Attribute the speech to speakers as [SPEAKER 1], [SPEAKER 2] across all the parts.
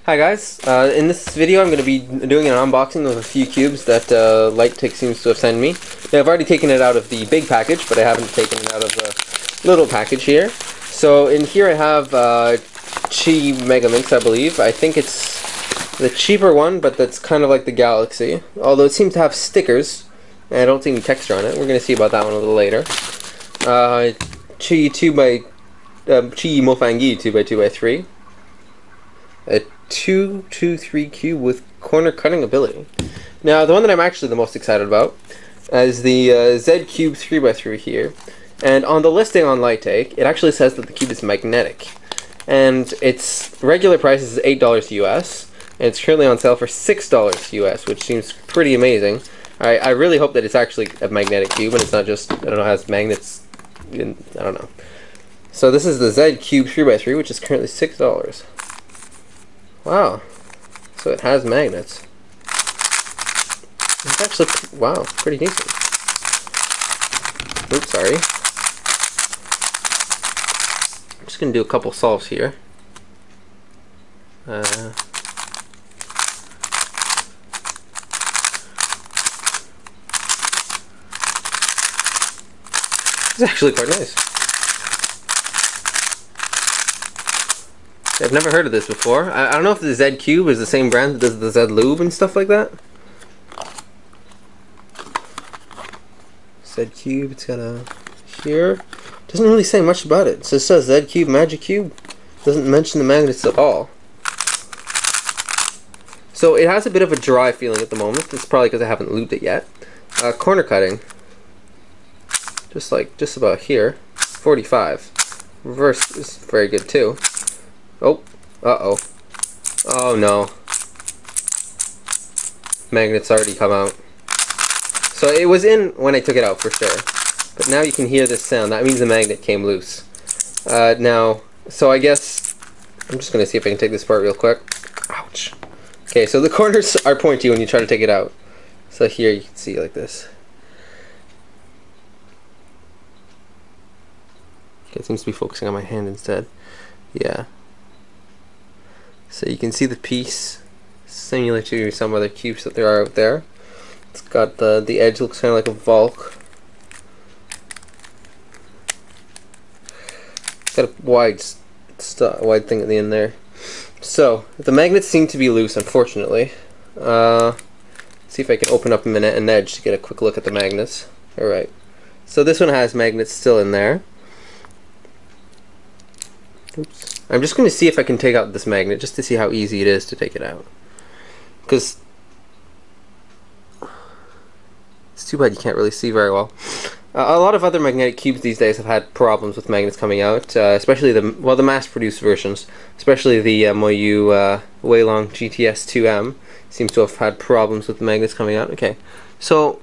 [SPEAKER 1] Hi guys, in this video I'm going to be doing an unboxing of a few cubes that Lighttick seems to have sent me. Now, I've already taken it out of the big package, but I haven't taken it out of the little package here. So in here I have QiYi Megaminx, I believe. I think it's the cheaper one, but that's kind of like the Galaxy. Although it seems to have stickers, and I don't see any texture on it. We're going to see about that one a little later. QiYi Mofangi 2x2x3. A 223 cube with corner cutting ability. Now, the one that I'm actually the most excited about is the Z Cube 3x3 here. And on the listing on Lighttick, it actually says that the cube is magnetic. And its regular price is $8 US, and it's currently on sale for $6 US, which seems pretty amazing. I really hope that it's actually a magnetic cube and it's not just, I don't know, has magnets in, I don't know. So this is the Z Cube 3x3, which is currently $6. Wow, so it has magnets. It's actually, wow, pretty decent. Oops, sorry. I'm just going to do a couple solves here. It's actually quite nice. I've never heard of this before. I don't know if the Z Cube is the same brand that does the Z Lube and stuff like that. Z Cube, it's got a here. Doesn't really say much about it. It just says Z Cube, Magic Cube. Doesn't mention the magnets at all. So it has a bit of a dry feeling at the moment. It's probably because I haven't lubed it yet. Corner cutting. Just about here. 45. Reverse is very good too. Oh, uh-oh. Oh no. Magnets already come out. So it was in when I took it out for sure. But now you can hear this sound. That means the magnet came loose. Now, so I guess I'm just going to see if I can take this apart real quick. Ouch. Okay, so the corners are pointy when you try to take it out. So here you can see like this. Okay, it seems to be focusing on my hand instead. Yeah. So you can see the piece similar to some other cubes that there are out there. It's got the edge looks kind of like a Volk. It's got a wide thing at the end there. So the magnets seem to be loose, unfortunately. See if I can open up a minute an edge to get a quick look at the magnets. All right. So this one has magnets still in there. Oops. I'm just going to see if I can take out this magnet just to see how easy it is to take it out. Because it's too bad you can't really see very well. A lot of other magnetic cubes these days have had problems with magnets coming out, especially the mass-produced versions, especially the Moyu Weilong GTS2M seems to have had problems with the magnets coming out. Okay, so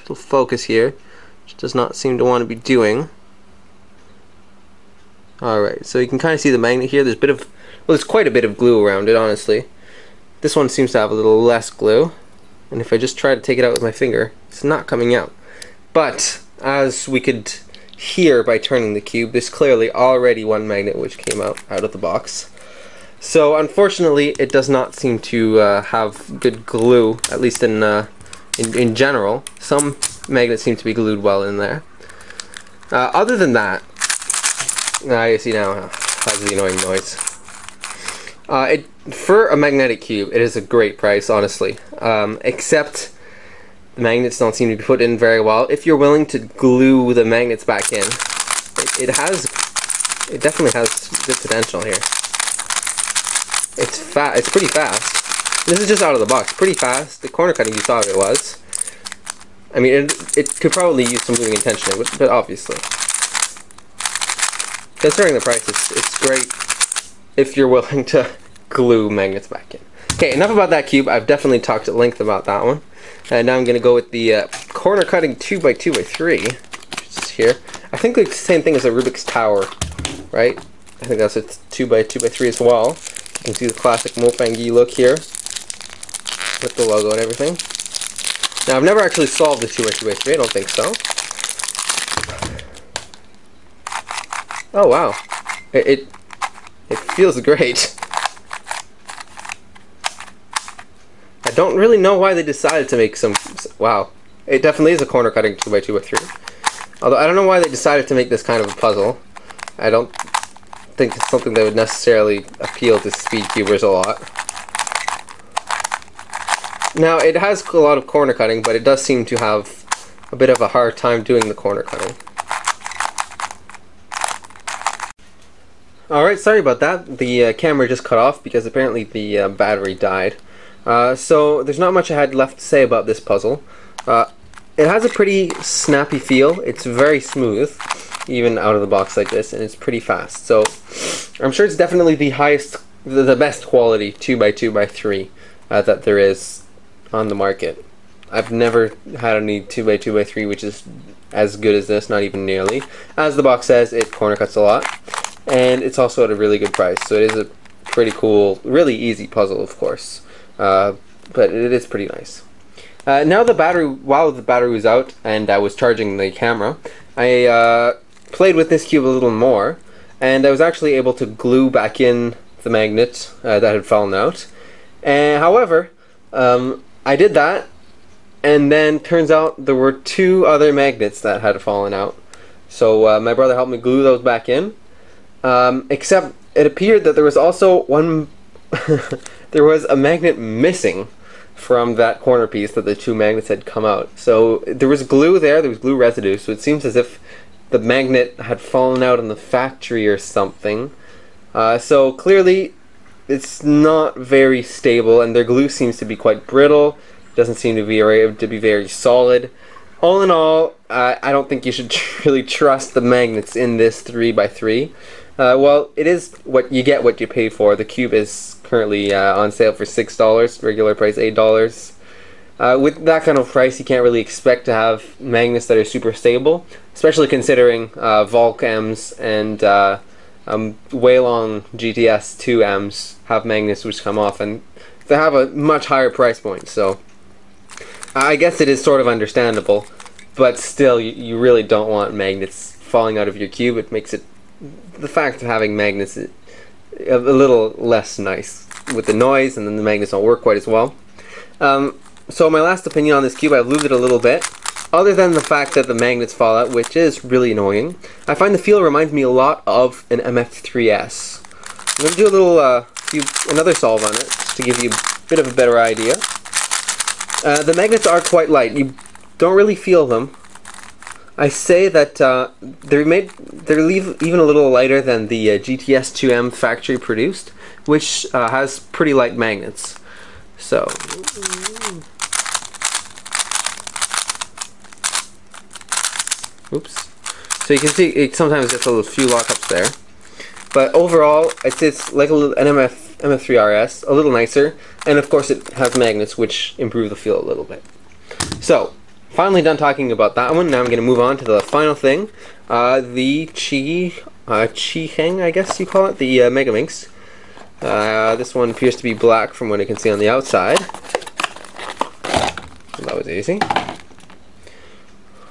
[SPEAKER 1] it'll focus here, which does not seem to want to be doing. Alright, so you can kind of see the magnet here. There's there's quite a bit of glue around it, honestly. This one seems to have a little less glue. And if I just try to take it out with my finger, it's not coming out. But, as we could hear by turning the cube, there's clearly already one magnet which came out of the box. So, unfortunately, it does not seem to have good glue, at least in general. Some magnets seem to be glued well in there. Other than that, you see now how has the annoying noise. For a magnetic cube, it is a great price, honestly. Except the magnets don't seem to be put in very well. If you're willing to glue the magnets back in, it definitely has good potential here. It's pretty fast. This is just out of the box, pretty fast. The corner cutting you saw it was. I mean, it could probably use some gluing intentionally, but obviously. Considering the price, it's great if you're willing to glue magnets back in. Okay, enough about that cube. I've definitely talked at length about that one. And now I'm going to go with the corner cutting 2x2x3, which is here. I think it's the same thing as a Rubik's Tower, right? I think that's a 2x2x3 as well. You can see the classic Mofangi look here with the logo and everything. Now, I've never actually solved the 2x2x3. I don't think so. Oh wow, it It feels great. I don't really know why they decided to make some... Wow. It definitely is a corner cutting 2x2x3. Although I don't know why they decided to make this kind of a puzzle. I don't think it's something that would necessarily appeal to speed cubers a lot. Now, it has a lot of corner cutting, but it does seem to have a bit of a hard time doing the corner cutting. Alright, sorry about that. The camera just cut off because apparently the battery died. So there's not much I had left to say about this puzzle. It has a pretty snappy feel. It's very smooth, even out of the box like this, and it's pretty fast. So I'm sure it's definitely the best quality 2x2x3 that there is on the market. I've never had any 2x2x3 which is as good as this, not even nearly. As the box says, it corner cuts a lot, and it's also at a really good price. So it is a pretty cool, really easy puzzle, of course. But it is pretty nice. Now while the battery was out and I was charging the camera, I played with this cube a little more, and I was actually able to glue back in the magnet that had fallen out. However, I did that, and then turns out there were 2 other magnets that had fallen out. So my brother helped me glue those back in, except it appeared that there was also one there was a magnet missing from that corner piece that the 2 magnets had come out. So there was glue there was glue residue, so it seems as if the magnet had fallen out in the factory or something. So clearly it's not very stable, and their glue seems to be quite brittle. It doesn't seem to be very solid. All in all, I don't think you should really trust the magnets in this 3x3. Well, it is what you get, what you pay for. The cube is currently on sale for $6, regular price $8. With that kind of price, you can't really expect to have magnets that are super stable, especially considering Volk M's and Waylon GTS 2 M's have magnets which come off, and they have a much higher price point. So I guess it is sort of understandable, but still, you really don't want magnets falling out of your cube. It makes it, the fact of having magnets, a little less nice with the noise, and then the magnets don't work quite as well. So my last opinion on this cube, I've lubed it a little bit. Other than the fact that the magnets fall out, which is really annoying, I find the feel reminds me a lot of an MF3S. I'm going to do a little, another solve on it, just to give you a bit of a better idea. The magnets are quite light. You don't really feel them. I say that they're even a little lighter than the GTS 2M factory produced, which has pretty light magnets. So, oops. So you can see it sometimes gets a few lockups there, but overall, I'd say it's like an MF3RS, a little nicer, and of course it has magnets which improve the feel a little bit. So, finally done talking about that one. Now I'm going to move on to the final thing, the QiHeng, I guess you call it, the Megaminx. This one appears to be black from what I can see on the outside. That was easy.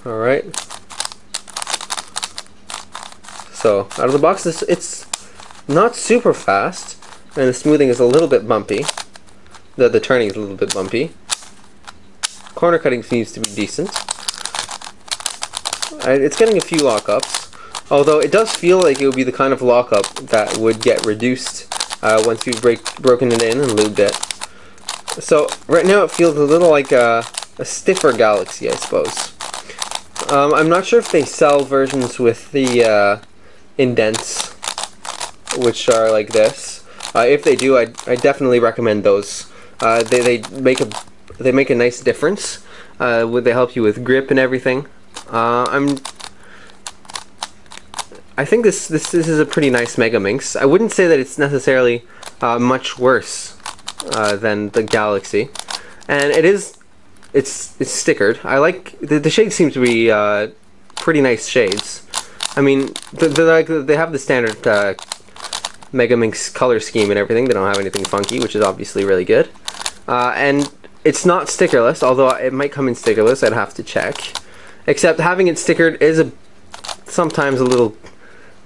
[SPEAKER 1] Alright. So, out of the box, it's not super fast, and the smoothing is a little bit bumpy. The turning is a little bit bumpy. Corner cutting seems to be decent. It's getting a few lockups, although it does feel like it would be the kind of lockup that would get reduced once you've broken it in and lubed it. So right now it feels a little like a stiffer Galaxy, I suppose. I'm not sure if they sell versions with the indents, which are like this. If they do, I definitely recommend those. They make a nice difference. They help you with grip and everything. I think this is a pretty nice Megaminx. I wouldn't say that it's necessarily much worse than the Galaxy, and it's stickered. I like the shades seem to be pretty nice shades. I mean, they have the standard Megaminx color scheme and everything. They don't have anything funky, which is obviously really good. And it's not stickerless, although it might come in stickerless. I'd have to check. Except having it stickered is sometimes a little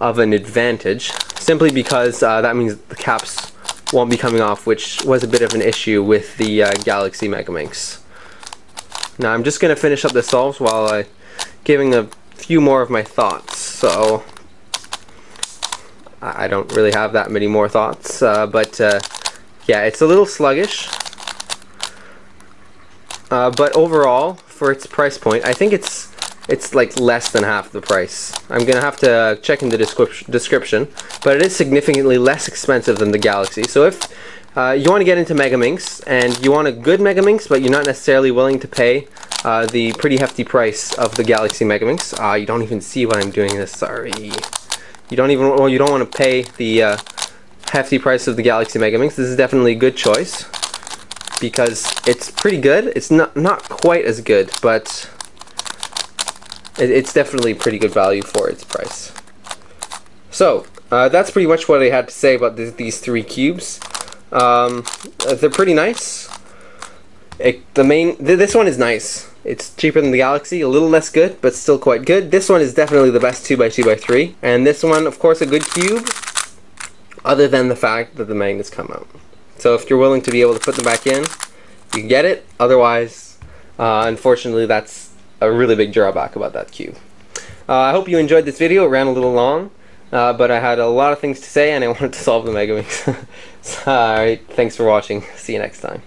[SPEAKER 1] of an advantage. simply because that means the caps won't be coming off, which was a bit of an issue with the Galaxy Megaminx. Now I'm just going to finish up the solves while giving a few more of my thoughts. So I don't really have that many more thoughts, but yeah, it's a little sluggish. But overall, for its price point, I think it's like less than half the price. I'm gonna have to check in the description, but it is significantly less expensive than the Galaxy. So if you want to get into Megaminx and you want a good Megaminx, but you're not necessarily willing to pay the pretty hefty price of the Galaxy Megaminx, you don't even see what I'm doing this. Sorry, you don't want to pay the hefty price of the Galaxy Megaminx. This is definitely a good choice because it's pretty good. It's not quite as good, but it's definitely pretty good value for its price. So that's pretty much what I had to say about these three cubes. They're pretty nice. This one is nice. It's cheaper than the Galaxy, a little less good, but still quite good. This one is definitely the best 2x2x3, and this one, of course, a good cube, other than the fact that the magnets come out. So if you're willing to be able to put them back in, you can get it. Otherwise, unfortunately, that's a really big drawback about that cube. I hope you enjoyed this video. It ran a little long, but I had a lot of things to say and I wanted to solve the Megaminx. Alright, thanks for watching. See you next time.